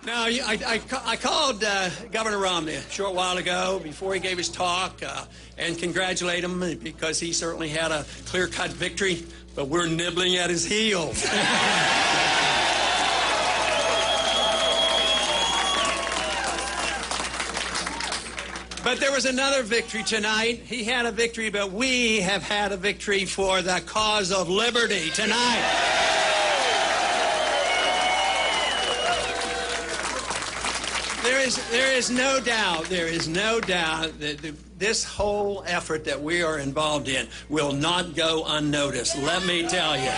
Now, I called Governor Romney a short while ago before he gave his talk and congratulate him because he certainly had a clear-cut victory, but we're nibbling at his heels. But there was another victory tonight. He had a victory, but we have had a victory for the cause of liberty tonight. There is no doubt that this whole effort that we are involved in will not go unnoticed, let me tell you.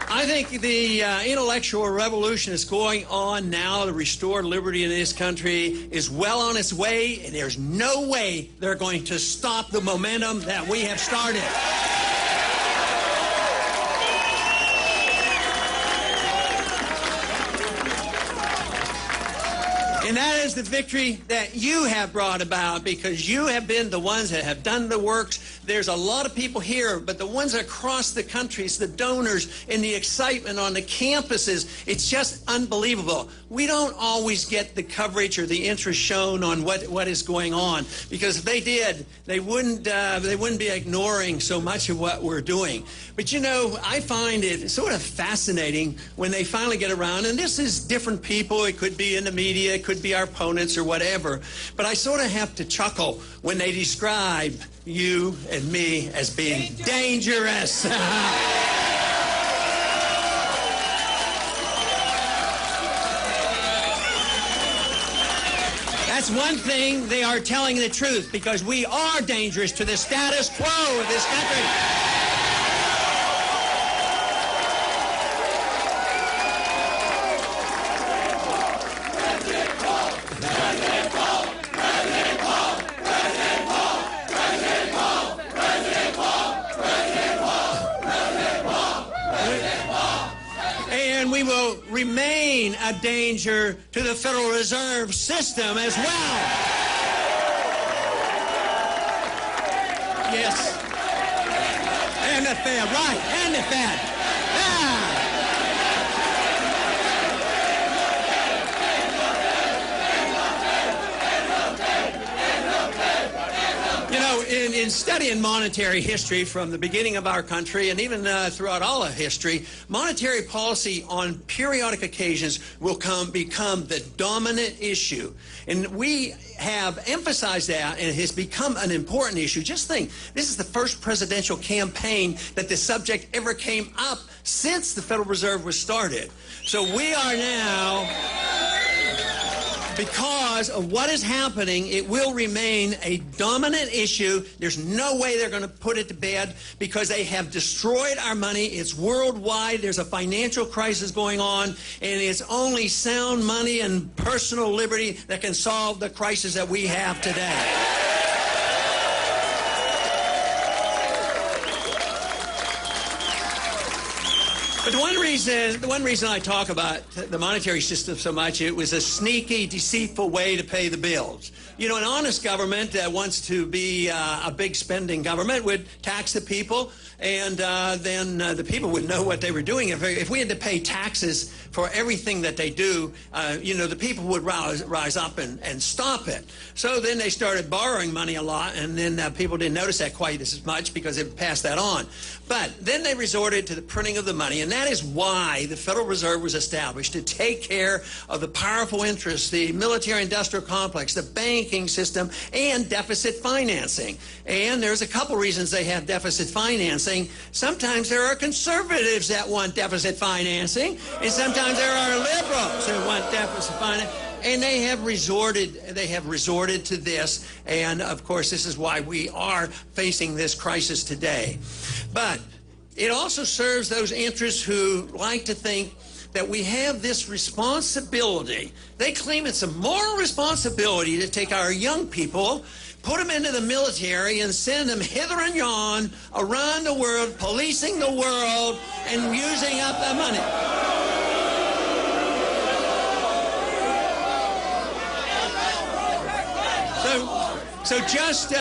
I think the intellectual revolution that's going on now to restore liberty in this country is well on its way, and there's no way they're going to stop the momentum that we have started. And that is the victory that you have brought about because you have been the ones that have done the works. There's a lot of people here, but the ones across the countries, the donors and the excitement on the campuses, it's just unbelievable. We don't always get the coverage or the interest shown on what is going on because if they did, they wouldn't be ignoring so much of what we're doing. But you know, I find it sort of fascinating when they finally get around, and this is different people. It could be in the media, it could be our opponents or whatever. But I sort of have to chuckle when they describe you and me as being dangerous. That's one thing, they are telling the truth because we are dangerous to the status quo of this country. Will remain a danger to the Federal Reserve System as well. Yes. And the Fed, right, and the Fed. You know, in studying monetary history from the beginning of our country and even throughout all of history, monetary policy on periodic occasions will become the dominant issue. And we have emphasized that, and it has become an important issue. Just think, this is the first presidential campaign that the subject ever came up since the Federal Reserve was started. So we are now... Because of what is happening, it will remain a dominant issue. There's no way they're going to put it to bed because they have destroyed our money. It's worldwide. There's a financial crisis going on, and it's only sound money and personal liberty that can solve the crisis that we have today. But the one reason I talk about the monetary system so much, it was a sneaky, deceitful way to pay the bills. You know, an honest government that wants to be a big spending government would tax the people, and then the people would know what they were doing. If we had to pay taxes for everything that they do, you know, the people would rise up and stop it. So then they started borrowing money a lot, and then people didn't notice that quite as much because they passed that on. But then they resorted to the printing of the money, and that is why the Federal Reserve was established, to take care of the powerful interests, the military-industrial complex, the banking system, and deficit financing. And there's a couple reasons they have deficit financing. Sometimes there are conservatives that want deficit financing, and sometimes there are liberals who want deficit financing. And they have resorted to this, and of course this is why we are facing this crisis today. But it also serves those interests who like to think that we have this responsibility. They claim it's a moral responsibility to take our young people, put them into the military, and send them hither and yon around the world, policing the world and using up the money. So just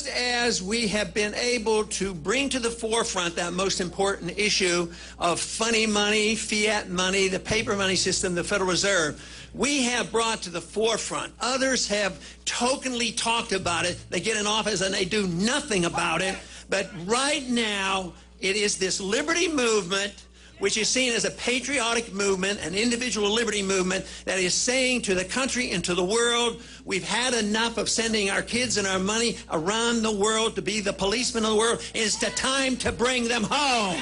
as we have been able to bring to the forefront that most important issue of funny money, fiat money, the paper money system, the Federal Reserve, we have brought to the forefront. Others have tokenly talked about it. They get in office and they do nothing about it. But right now, it is this liberty movement, which is seen as a patriotic movement, an individual liberty movement, that is saying to the country and to the world, we've had enough of sending our kids and our money around the world to be the policemen of the world. It's the time to bring them home.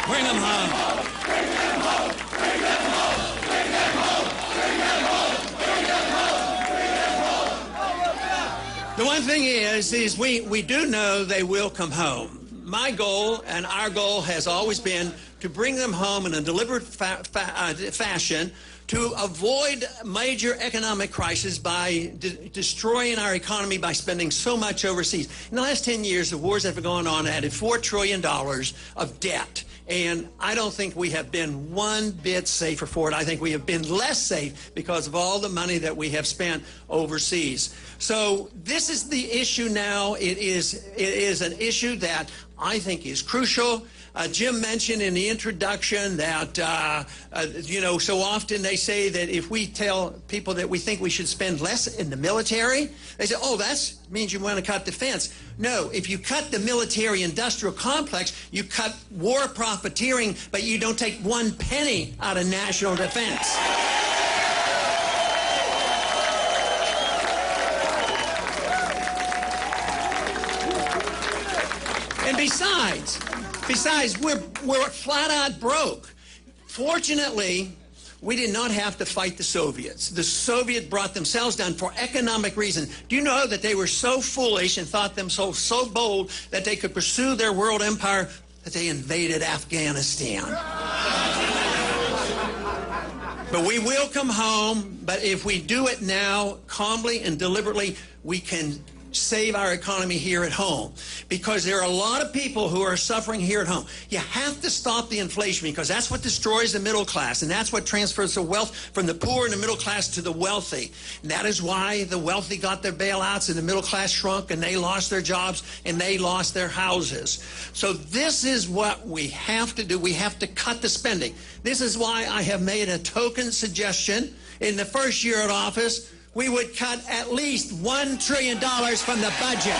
Bring them home. The one thing is we do know they will come home. My goal and our goal has always been to bring them home in a deliberate fashion to avoid major economic crisis by destroying our economy by spending so much overseas. In the last 10 years, the wars that have gone on added $4 trillion of debt. And I don't think we have been one bit safer for it. I think we have been less safe because of all the money that we have spent overseas. So this is the issue now. It is an issue that I think is crucial. Jim mentioned in the introduction that, so often they say that if we tell people that we think we should spend less in the military, they say, oh, that means you want to cut defense. No, if you cut the military-industrial complex, you cut war profiteering, but you don't take one penny out of national defense. And besides, we're flat out broke. Fortunately, we did not have to fight the Soviets. The Soviets brought themselves down for economic reasons. Do you know that they were so foolish and thought themselves so bold that they could pursue their world empire that they invaded Afghanistan? But we will come home, but if we do it now, calmly and deliberately, we can save our economy here at home, because there are a lot of people who are suffering here at home. You have to stop the inflation, because that's what destroys the middle class, and that's what transfers the wealth from the poor and the middle class to the wealthy. And that is why the wealthy got their bailouts and the middle class shrunk and they lost their jobs and they lost their houses. So this is what we have to do. We have to cut the spending. This is why I have made a token suggestion. In the first year in office, we would cut at least $1 trillion from the budget.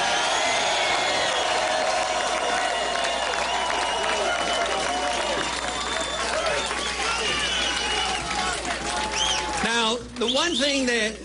Now, the one thing that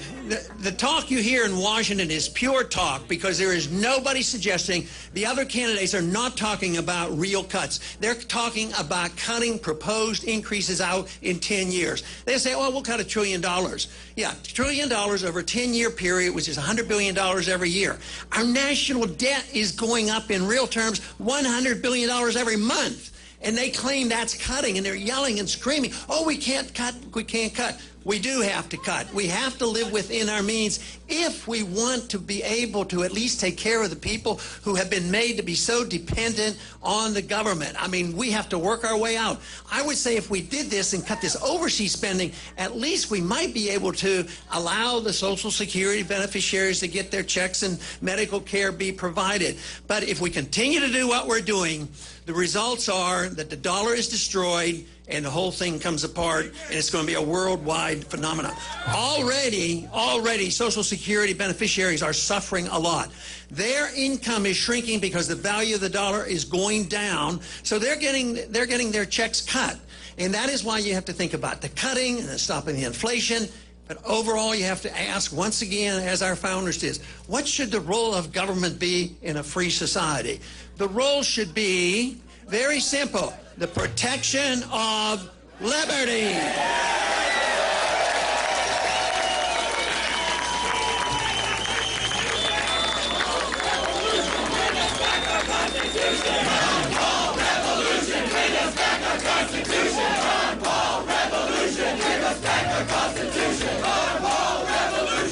the talk you hear in Washington is pure talk, because there is nobody suggesting, the other candidates are not talking about real cuts. They're talking about cutting proposed increases out in 10 years. They say, oh, we'll cut $1 trillion. Yeah, $1 trillion over a 10-year period, which is $100 billion every year. Our national debt is going up in real terms $100 billion every month. And they claim that's cutting, and they're yelling and screaming, oh, we can't cut, we can't cut. We do have to cut. We have to live within our means if we want to be able to at least take care of the people who have been made to be so dependent on the government. I mean, we have to work our way out. I would say if we did this and cut this overseas spending, at least we might be able to allow the Social Security beneficiaries to get their checks and medical care be provided. But if we continue to do what we're doing, the results are that the dollar is destroyed and the whole thing comes apart, and it's going to be a worldwide phenomenon. Already, Social Security beneficiaries are suffering a lot. Their income is shrinking because the value of the dollar is going down, so they're getting their checks cut. And that is why you have to think about the cutting and stopping the inflation. But overall, you have to ask, once again, as our founders did, what should the role of government be in a free society? The role should be very simple: the protection of liberty.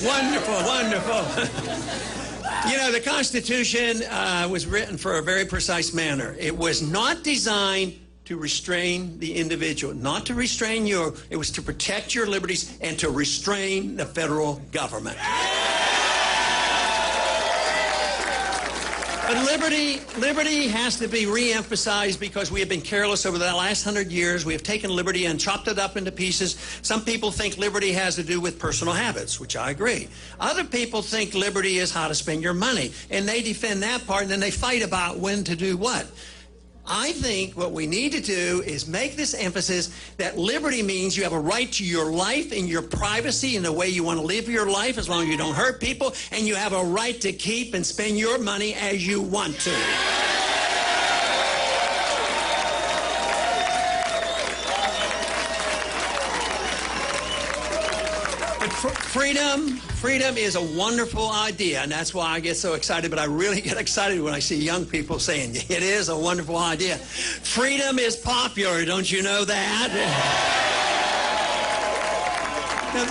Wonderful, wonderful. You know, the Constitution was written for a very precise manner. It was not designed to restrain the individual, not to restrain you. It was to protect your liberties and to restrain the federal government. But liberty has to be re-emphasized because we have been careless over the last 100 years. We have taken liberty and chopped it up into pieces. Some people think liberty has to do with personal habits, which I agree. Other people think liberty is how to spend your money, and they defend that part, and then they fight about when to do what. I think what we need to do is make this emphasis that liberty means you have a right to your life and your privacy and the way you want to live your life as long as you don't hurt people, and you have a right to keep and spend your money as you want to. But freedom is a wonderful idea, and that's why I get so excited, but I really get excited when I see young people saying, it is a wonderful idea. Freedom is popular, don't you know that? Now,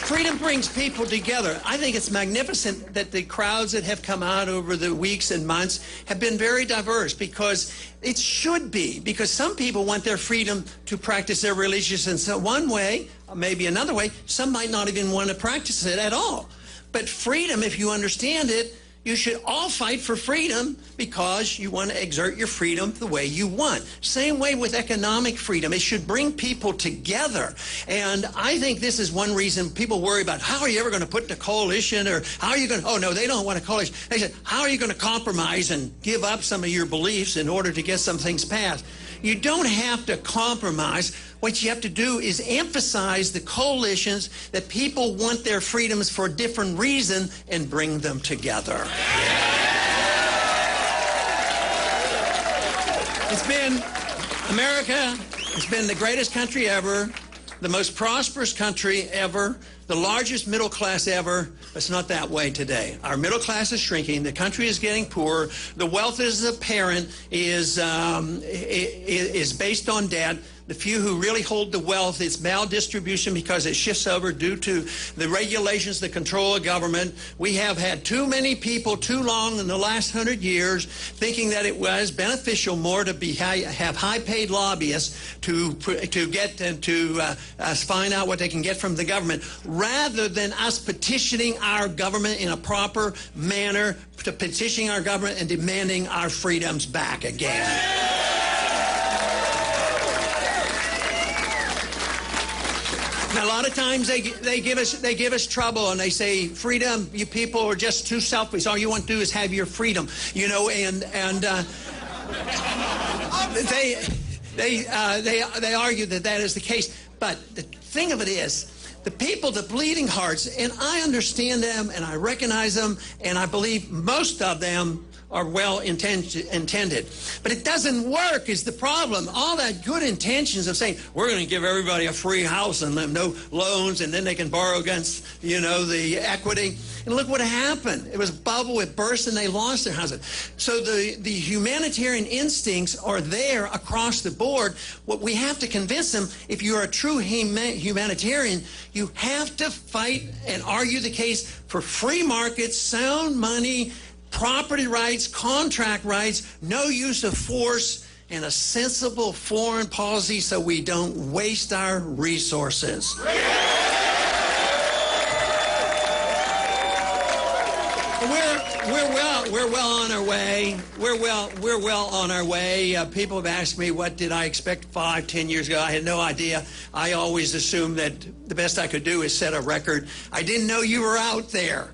freedom brings people together. I think it's magnificent that the crowds that have come out over the weeks and months have been very diverse, because it should be, because some people want their freedom to practice their religious in one way, maybe another way. Some might not even want to practice it at all. But freedom, if you understand it, you should all fight for freedom because you want to exert your freedom the way you want. Same way with economic freedom. It should bring people together. And I think this is one reason people worry about, how are you ever going to put in a coalition, or how are you going to, oh no, they don't want a coalition. They said, how are you going to compromise and give up some of your beliefs in order to get some things passed? You don't have to compromise. What you have to do is emphasize the coalitions that people want their freedoms for a different reason and bring them together. It's been, America has been the greatest country ever, the most prosperous country ever, the largest middle class ever. It's not that way today. Our middle class is shrinking. The country is getting poorer. The wealth is apparent, is based on debt. The few who really hold the wealth, it's maldistribution because it shifts over due to the regulations that control a government. We have had too many people too long in the last 100 years thinking that it was beneficial more to have high-paid lobbyists to get and to find out what they can get from the government, rather than us petitioning our government in a proper manner, to petitioning our government and demanding our freedoms back again. Now, a lot of times they give us trouble, and they say, freedom, you people are just too selfish. All you want to do is have your freedom, you know, and they argue that that is the case. But the thing of it is, the people, the bleeding hearts, and I understand them and I recognize them, and I believe most of them are well intended. But it doesn't work is the problem. All that good intentions of saying, we're going to give everybody a free house and no loans, and then they can borrow against, you know, the equity. And look what happened. It was a bubble, it burst, and they lost their houses. So the humanitarian instincts are there across the board. What we have to convince them, if you're a true humanitarian, you have to fight and argue the case for free markets, sound money, property rights, contract rights, no use of force, and a sensible foreign policy so we don't waste our resources. We're well on our way. We're well on our way. People have asked me, what did I expect 5, 10 years ago? I had no idea. I always assumed that the best I could do is set a record. I didn't know you were out there.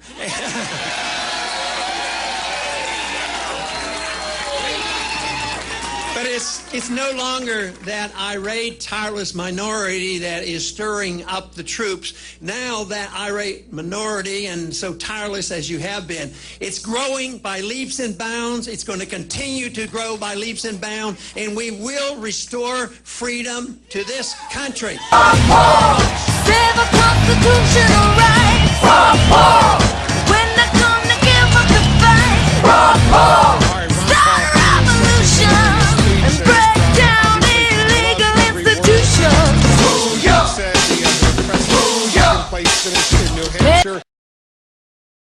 But it's no longer that irate, tireless minority that is stirring up the troops. Now that irate minority, and so tireless as you have been, it's growing by leaps and bounds. It's going to continue to grow by leaps and bounds, and we will restore freedom to this country. Civil constitutional rights. We're not gonna give up the fight.